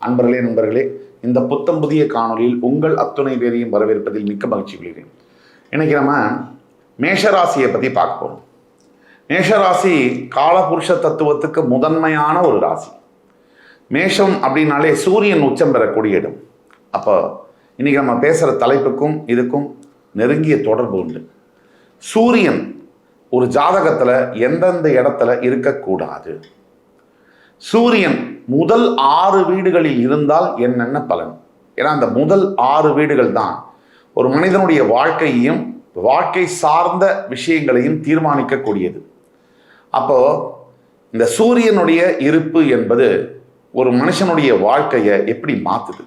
அன்பர்களே நண்பர்களே, இந்த புத்தம் புதிய காணொலியில் உங்கள் அத்துணை பேரையும் வரவேற்பதில் மிக்க மகிழ்ச்சி கொள்கிறேன். இன்னைக்கு நம்ம மேஷராசியை பற்றி பார்க்க போகிறோம். மேஷராசி காலபுருஷ தத்துவத்துக்கு முதன்மையான ஒரு ராசி. மேஷம் அப்படின்னாலே சூரியன் உச்சம் பெறக்கூடிய இடம். அப்போ இன்னைக்கு நம்ம பேசுகிற தலைப்புக்கும் இதுக்கும் நெருங்கிய தொடர்பு உண்டு. சூரியன் ஒரு ஜாதகத்தில் எந்தெந்த இடத்துல இருக்கக்கூடாது, சூரியன் முதல் 6 வீடுகளில் இருந்தால் என்னென்ன பலன்? ஏன்னா அந்த முதல் 6 வீடுகள் தான் ஒரு மனிதனுடைய வாழ்க்கையையும் வாழ்க்கை சார்ந்த விஷயங்களையும் தீர்மானிக்கக்கூடியது. அப்போ இந்த சூரியனுடைய இருப்பு என்பது ஒரு மனுஷனுடைய வாழ்க்கையை எப்படி மாற்றுது?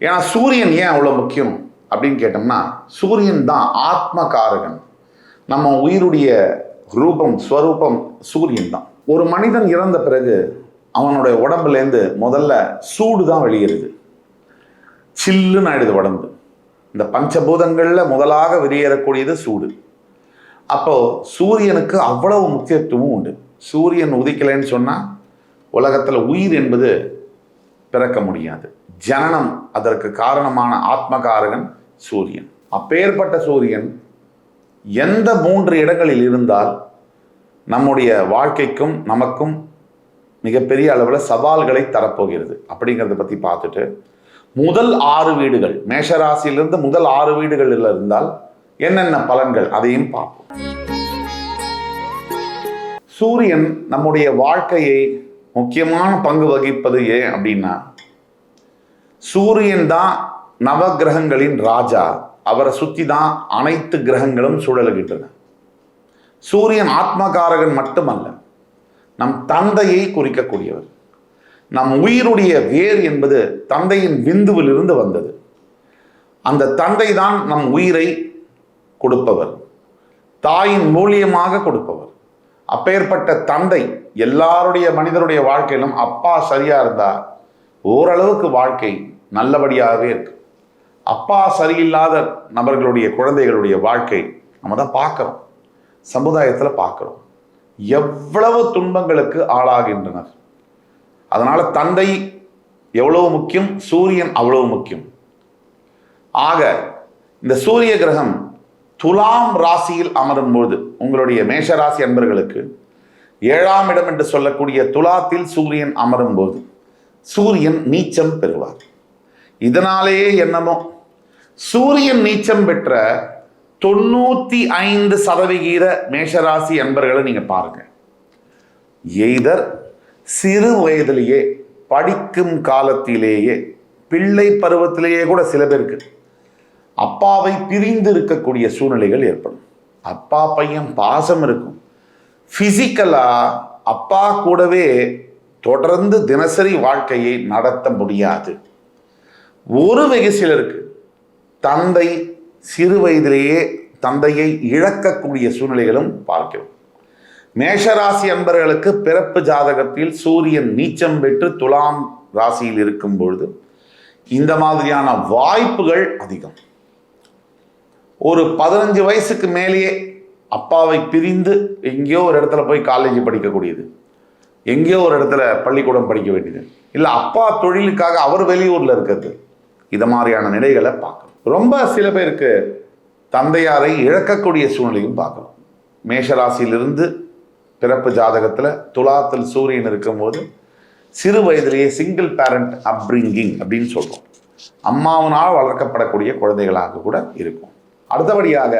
ஏன்னா சூரியன் ஏன் அவ்வளோ முக்கியம் அப்படின்னு கேட்டோம்னா, சூரியன் தான் ஆத்மகாரகன். நம்ம உயிருடைய ரூபம் ஸ்வரூபம் சூரியன் தான். ஒரு மனிதன் இறந்த பிறகு அவனுடைய உடம்புலேருந்து முதல்ல சூடு தான் வெளியேறுது, சில்லுன்னு ஆயிடுது உடம்பு. இந்த பஞ்சபூதங்களில் முதலாக வெளியேறக்கூடியது சூடு. அப்போ சூரியனுக்கு அவ்வளவு முக்கியத்துவம் உண்டு. சூரியன் உதிக்கலைன்னு சொன்னால் உலகத்தில் உயிர் என்பது பிறக்க முடியாது. ஜனனம் அதற்கு காரணமான ஆத்மகாரகன் சூரியன். அப்பேற்பட்ட சூரியன் எந்த 3 இடங்களில் இருந்தால் நம்முடைய வாழ்க்கைக்கும் நமக்கும் மிகப்பெரிய அளவில் சவால்களை தரப்போகிறது அப்படிங்கிறத பற்றி பார்த்துட்டு, முதல் 6 வீடுகள் மேஷராசியிலிருந்து முதல் 6 வீடுகளில் இருந்தால் என்னென்ன பலன்கள் அதையும் பார்ப்போம். சூரியன் நம்முடைய வாழ்க்கையை முக்கியமான பங்கு வகிப்பது ஏன் அப்படின்னா, சூரியன் தான் நவ கிரகங்களின் ராஜா. அவரை சுற்றி தான் அனைத்து கிரகங்களும் சுழலுகின்றன. சூரியன் ஆத்மகாரகன் மட்டுமல்ல, நம் தந்தையை குறிக்கக்கூடியவர். நம் உயிருடைய வேர் என்பது தந்தையின் விந்துவிலிருந்து வந்தது. அந்த தந்தை தான் நம் உயிரை கொடுப்பவர், தாயின் மூலியமாக கொடுப்பவர். அப்பேற்பட்ட தந்தை எல்லாருடைய மனிதருடைய வாழ்க்கையிலும் அப்பா சரியா இருந்தா ஓரளவுக்கு வாழ்க்கை நல்லபடியாகவே இருக்கு. அப்பா சரியில்லாத நபர்களுடைய குழந்தைகளுடைய வாழ்க்கை நம்ம தான் பார்க்குறோம், சமுதாயத்தில் பார்க்குறோம். எவ்வளவு துன்பங்களுக்கு ஆளாகின்றனர். அதனால தந்தை எவ்வளவு முக்கியம், சூரியன் அவ்வளவு முக்கியம். ஆக இந்த சூரிய கிரகம் துலாம் ராசியில் அமரும் போது உங்களுடைய மேஷராசி அன்பர்களுக்கு 7ஆம் இடம் என்று சொல்லக்கூடிய துலாத்தில் சூரியன் அமரும் போது சூரியன் நீச்சம் பெறுவார். இதனாலேயே என்னமோ சூரியன் நீச்சம் பெற்ற 95% மேஷராசி அன்பர்களை நீங்க பாருங்க. எய்தர் சிறு வயதிலேயே, படிக்கும் காலத்திலேயே, பிள்ளை பருவத்திலேயே கூட சில பேருக்கு அப்பாவை பிரிந்து இருக்கக்கூடிய சூழ்நிலைகள் ஏற்படும். அப்பா பையன் பாசம் இருக்கும், பிசிக்கலா அப்பா கூடவே தொடர்ந்து தினசரி வாழ்க்கையை நடத்த முடியாது. ஒரு வெகு சிலருக்கு தந்தை சிறு வயதிலேயே தந்தையை இழக்கக்கூடிய சூழ்நிலைகளும் பார்க்கிறோம். மேஷராசி அன்பர்களுக்கு பிறப்பு ஜாதகத்தில் சூரியன் நீச்சம் பெற்று துலாம் ராசியில் இருக்கும் பொழுது இந்த மாதிரியான வாய்ப்புகள் அதிகம். ஒரு 15 வயசுக்கு மேலேயே அப்பாவை பிரிந்து எங்கேயோ ஒரு இடத்துல போய் காலேஜ் படிக்கக்கூடியது, எங்கேயோ ஒரு இடத்துல பள்ளிக்கூடம் படிக்க வேண்டியது, இல்லை அப்பா தொழிலுக்காக அவர் வெளியூரில் இருக்கிறது, இது மாதிரியான நிலைகளை பார்க்கணும். ரொம்ப சில பேருக்கு தந்தையாரை இழக்கக்கூடிய சூழ்நிலையும் பார்க்கலாம். மேஷராசியிலிருந்து பிறப்பு ஜாதகத்தில் துலாத்தில் சூரியன் இருக்கும்போது சிறு வயதிலேயே சிங்கிள் பேரண்ட் அப்ரிங்கிங் அப்படின்னு சொல்கிறோம். அம்மாவனால் வளர்க்கப்படக்கூடிய குழந்தைகளாக கூட இருக்கும். அடுத்தபடியாக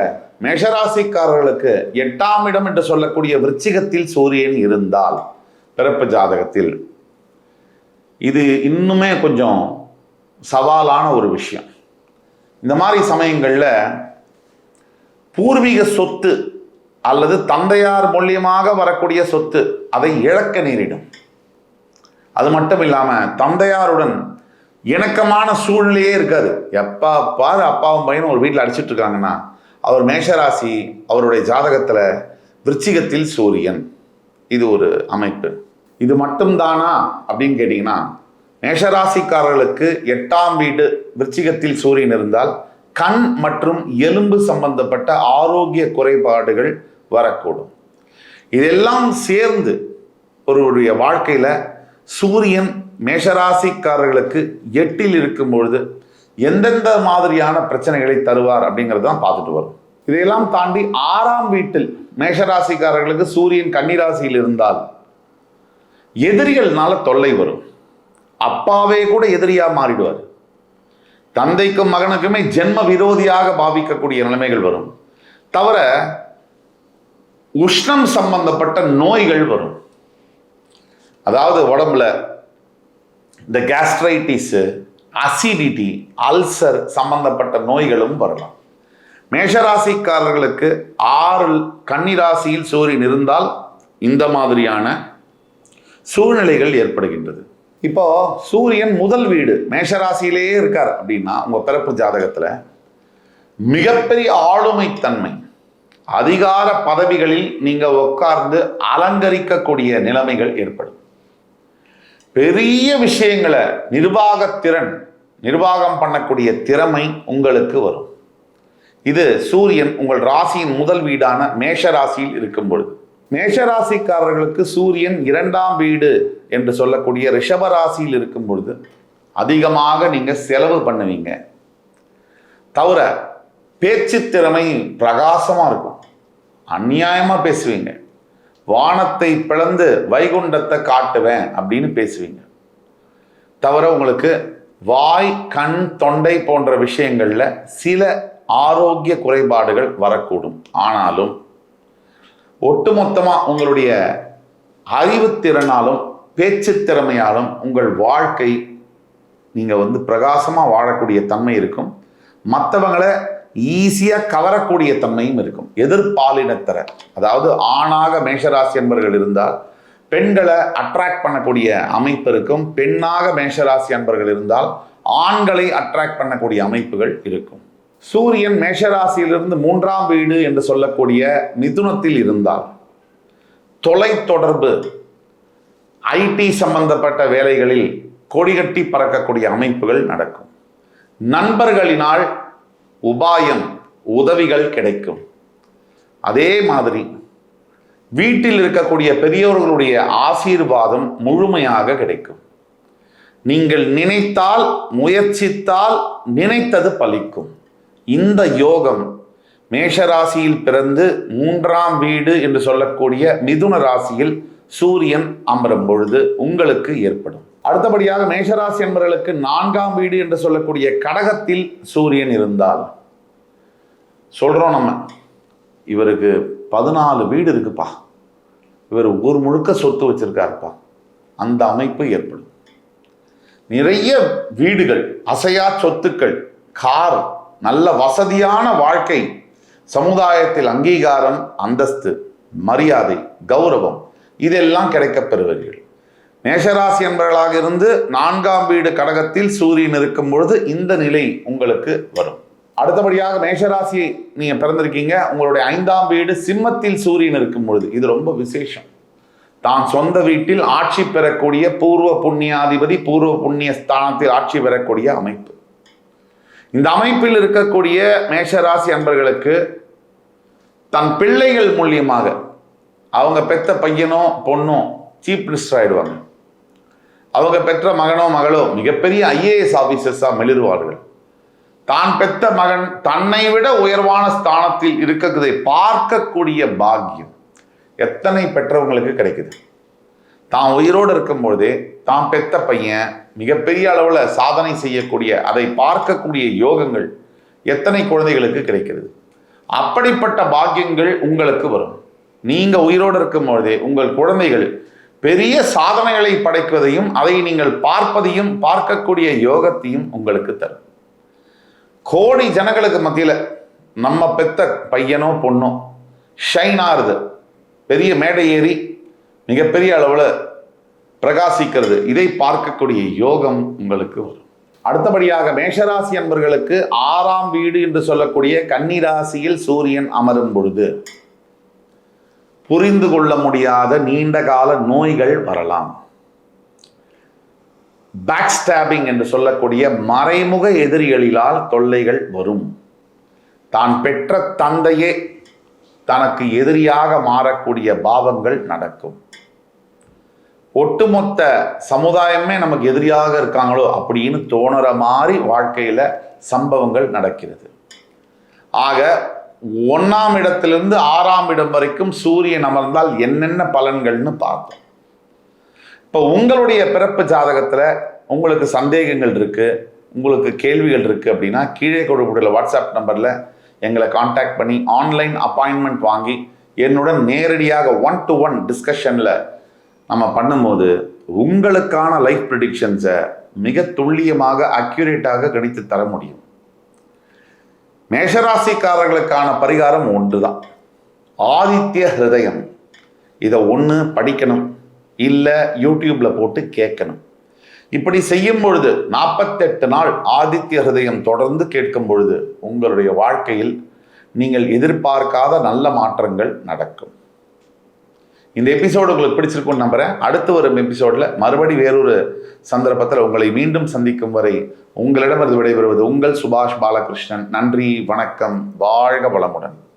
மேஷராசிக்காரர்களுக்கு 8ஆம் இடம் என்று சொல்லக்கூடிய விருச்சிகத்தில் சூரியன் இருந்தால் பிறப்பு ஜாதகத்தில் இது இன்னுமே கொஞ்சம் சவாலான ஒரு விஷயம். இந்த மாதிரி சமயங்களில் பூர்வீக சொத்து அல்லது தந்தையார் மூலியமாக வரக்கூடிய சொத்து அதை இழக்க நேரிடும். அது மட்டும் இல்லாமல் தந்தையாருடன் இணக்கமான சூழ்நிலையே இருக்காது. எப்போ பாரு அப்பாவும் பையனும் ஒரு வீட்டில் அடிச்சிட்டு இருக்காங்கன்னா அவர் மேஷராசி, அவருடைய ஜாதகத்தில் விருச்சிகத்தில் சூரியன், இது ஒரு அமைப்பு. இது மட்டும்தானா அப்படின்னு கேட்டிங்கன்னா, மேஷராசிக்காரர்களுக்கு 8ஆம் வீடு விருச்சிகத்தில் சூரியன் இருந்தால் கண் மற்றும் எலும்பு சம்பந்தப்பட்ட ஆரோக்கிய குறைபாடுகள் வரக்கூடும். இதெல்லாம் சேர்ந்து ஒருவருடைய வாழ்க்கையில் சூரியன் மேஷராசிக்காரர்களுக்கு 8ல் இருக்கும் பொழுது எந்தெந்த மாதிரியான பிரச்சனைகளை தருவார் அப்படிங்கிறது தான் பார்த்துட்டு வரும். இதையெல்லாம் தாண்டி 6ஆம் வீட்டில் மேஷராசிக்காரர்களுக்கு சூரியன் கன்னிராசியில் இருந்தால் எதிரிகள்னால தொல்லை வரும். அப்பாவே கூட எதிரியா மாறிடுவார். தந்தைக்கும் மகனுக்குமே ஜென்ம விரோதியாக பாவிக்கக்கூடிய நிலைமைகள் வரும். தவிர உஷ்ணம் சம்பந்தப்பட்ட நோய்கள் வரும். அதாவது உடம்புல இந்த கேஸ்ட்ரைட்டிஸ், அசிடிட்டி, அல்சர் சம்பந்தப்பட்ட நோய்களும் வரலாம். மேஷராசிக்காரர்களுக்கு 6 கன்னிராசியில் சூரியன் இருந்தால் இந்த மாதிரியான சூழ்நிலைகள் ஏற்படுகின்றது. இப்போ சூரியன் முதல் வீடு மேஷராசியிலேயே இருக்கார் அப்படின்னா உங்க பிறப்பு ஜாதகத்துல மிகப்பெரிய ஆளுமைத்தன்மை, அதிகார பதவிகளில் நீங்க உட்கார்ந்து அலங்கரிக்கக்கூடிய நிலைமைகள் ஏற்படும். பெரிய விஷயங்களை நிர்வாகம் பண்ணக்கூடிய திறமை உங்களுக்கு வரும். இது சூரியன் உங்கள் ராசியின் முதல் வீடான மேஷ ராசியில் இருக்கும் பொழுது. மேஷராசிக்காரர்களுக்கு சூரியன் 2ஆம் வீடு என்று சொல்லக்கூடிய ரிஷப ராசியில் இருக்கும் பொழுது அதிகமாக நீங்க செலவு பண்ணுவீங்க. தவிர பேச்சு திறமை பிரகாசமா இருக்கும். அநியாயமா பேசுவீங்க. வானத்தை பிளந்து வைகுண்டத்தை காட்டுவேன் அப்படின்னு பேசுவீங்க. தவிர உங்களுக்கு வாய், கண், தொண்டை போன்ற விஷயங்கள்ல சில ஆரோக்கிய குறைபாடுகள் வரக்கூடும். ஆனாலும் ஒட்டுமொத்தமா உங்களுடைய அறிவுத்திறனாலும் பேச்சு திறமையாலும் உங்கள் வாழ்க்கை நீங்க பிரகாசமா வாழக்கூடிய தன்மை இருக்கும். மற்றவங்களை ஈஸியா கவரக்கூடிய தன்மையும் இருக்கும். எதிர்பாலினத்தர, அதாவது ஆணாக மேஷராசி என்பவர்கள் இருந்தால் பெண்களை அட்ராக்ட் பண்ணக்கூடிய அமைப்பு இருக்கும். பெண்ணாக மேஷராசி என்பவர்கள் இருந்தால் ஆண்களை அட்ராக்ட் பண்ணக்கூடிய அமைப்புகள் இருக்கும். சூரியன் மேஷராசியிலிருந்து 3ஆம் வீடு என்று சொல்லக்கூடிய மிதுனத்தில் இருந்தால் தொலைத்தொடர்பு, ஐடி சம்பந்தப்பட்ட வேலைகளில் கொடிகட்டி பறக்கக்கூடிய அமைப்புகள் நடக்கும். நண்பர்களினால் உபாயம், உதவிகள் கிடைக்கும். அதே மாதிரி வீட்டில் இருக்கக்கூடிய பெரியோர்களுடைய ஆசீர்வாதம் முழுமையாக கிடைக்கும். நீங்கள் நினைத்தால், முயற்சித்தால் நினைத்தது பலிக்கும். இந்த யோகம் மேஷராசியில் பிறந்து 3ஆம் வீடு என்று சொல்லக்கூடிய மிதுன ராசியில் சூரியன் அமரும் பொழுது உங்களுக்கு ஏற்படும். அடுத்தபடியாக மேஷராசி என்பவர்களுக்கு 4ஆம் வீடு என்று சொல்லக்கூடிய கடகத்தில் சூரியன் இருந்தால் சொல்றோம் நம்ம, இவருக்கு 14 வீடு இருக்குப்பா, இவர் ஊர் முழுக்க சொத்து வச்சிருக்காருப்பா, அந்த அமைப்பு ஏற்படும். நிறைய வீடுகள், அசையா சொத்துக்கள், கார், நல்ல வசதியான வாழ்க்கை, சமுதாயத்தில் அங்கீகாரம், அந்தஸ்து, மரியாதை, கௌரவம் இதெல்லாம் கிடைக்கப் பெறுவீர்கள். மேஷராசி என்பவர்களாக இருந்து 4ஆம் வீடு கடகத்தில் சூரியன் இருக்கும் பொழுது இந்த நிலை உங்களுக்கு வரும். அடுத்தபடியாக மேஷராசி நீங்க பிறந்திருக்கீங்க, உங்களுடைய 5ஆம் வீடு சிம்மத்தில் சூரியன் இருக்கும் பொழுது இது ரொம்ப விசேஷம். தான் சொந்த வீட்டில் ஆட்சி பெறக்கூடிய பூர்வ புண்ணியாதிபதி, பூர்வ புண்ணிய ஸ்தானத்தில் ஆட்சி பெறக்கூடிய அமைப்பு. இந்த அமைப்பில் இருக்கக்கூடிய மேஷராசி அன்பர்களுக்கு தன் பிள்ளைகள் மூலியமாக அவங்க பெற்ற பையனோ பொண்ணோ சீஃப் மினிஸ்டர் ஆயிடுவாங்க. அவங்க பெற்ற மகனோ மகளோ மிகப்பெரிய ஐஏஎஸ் ஆபீசர்ஸா மிளிர்வார்கள். தான் பெற்ற மகன் தன்னை விட உயர்வான ஸ்தானத்தில் இருக்கிறதை பார்க்கக்கூடிய பாக்கியம் எத்தனை பெற்றவங்களுக்கு கிடைக்குது. தான் உயிரோடு இருக்கும்பொழுதே தான் பெற்ற பையன் மிகப்பெரிய அளவுல சாதனை செய்யக்கூடிய, அதை பார்க்கக்கூடிய யோகங்கள் எத்தனை குழந்தைகளுக்கு கிடைக்கிறது. அப்படிப்பட்ட பாக்கியங்கள் உங்களுக்கு வரும். நீங்க உயிரோடு இருக்கும் பொழுதே உங்கள் குழந்தைகள் பெரிய சாதனைகளை படைப்பதையும் அதை நீங்கள் பார்ப்பதையும் பார்க்கக்கூடிய யோகத்தையும் உங்களுக்கு தரும். கோடி ஜனங்களுக்கு மத்தியில நம்ம பெத்த பையனோ பொண்ணோ ஷைன் ஆறுது, பெரிய மேடை ஏறி மிகப்பெரிய அளவுல பிரகாசிக்கிறது, இதை பார்க்கக்கூடிய யோகம் உங்களுக்கு வரும். அடுத்தபடியாக மேஷராசி அன்பர்களுக்கு 6ஆம் வீடு என்று சொல்லக்கூடிய கன்னிராசியில் சூரியன் அமரும் பொழுது புரிந்து கொள்ள முடியாத நீண்ட கால நோய்கள் வரலாம். பேக் ஸ்டாபிங் என்று சொல்லக்கூடிய மறைமுக எதிரிகளிலால் தொல்லைகள் வரும். தான் பெற்ற தந்தையே தனக்கு எதிரியாக மாறக்கூடிய பாவங்கள் நடக்கும். ஒட்டுமொத்த சமுதாயமே நமக்கு எதிரியாக இருக்காங்களோ அப்படின்னு தோணுற மாதிரி வாழ்க்கையில சம்பவங்கள் நடக்கிறது. ஆக 1ஆம் இடத்திலிருந்து 6ஆம் இடம் வரைக்கும் சூரியன் அமர்ந்தால் என்னென்ன பலன்கள்னு பார்த்தோம். இப்போ உங்களுடைய பிறப்பு ஜாதகத்துல உங்களுக்கு சந்தேகங்கள் இருக்கு, உங்களுக்கு கேள்விகள் இருக்கு அப்படின்னா கீழே கொடுக்கக்கூடிய வாட்ஸ்அப் நம்பர்ல எங்களை காண்டாக்ட் பண்ணி ஆன்லைன் அப்பாயின்மெண்ட் வாங்கி என்னுடன் நேரடியாக 1-to-1 டிஸ்கஷன்ல நம்ம பண்ணும்போது உங்களுக்கான லைஃப் ப்ரெடிக்ஷன்ஸை மிக துல்லியமாக அக்யூரேட்டாக கணித்து தர முடியும். மேஷராசிக்காரர்களுக்கான பரிகாரம் ஒன்றுதான், ஆதித்ய ஹிருதயம். இதை ஒன்று படிக்கணும், இல்லை யூடியூப்ல போட்டு கேட்கணும். இப்படி செய்யும் பொழுது 48 நாள் ஆதித்ய ஹிருதயம் தொடர்ந்து கேட்கும் பொழுது உங்களுடைய வாழ்க்கையில் நீங்கள் எதிர்பார்க்காத நல்ல மாற்றங்கள் நடக்கும். இந்த எபிசோடு உங்களுக்கு பிடிச்சிருக்கும்னு நம்புறேன். அடுத்து வரும் எபிசோட்ல மறுபடி வேறொரு சந்தர்ப்பத்தில் உங்களை மீண்டும் சந்திக்கும் வரை உங்களிடமிருந்து விடைபெறுவது உங்கள் சுபாஷ் பாலகிருஷ்ணன். நன்றி, வணக்கம், வாழ்க வளமுடன்.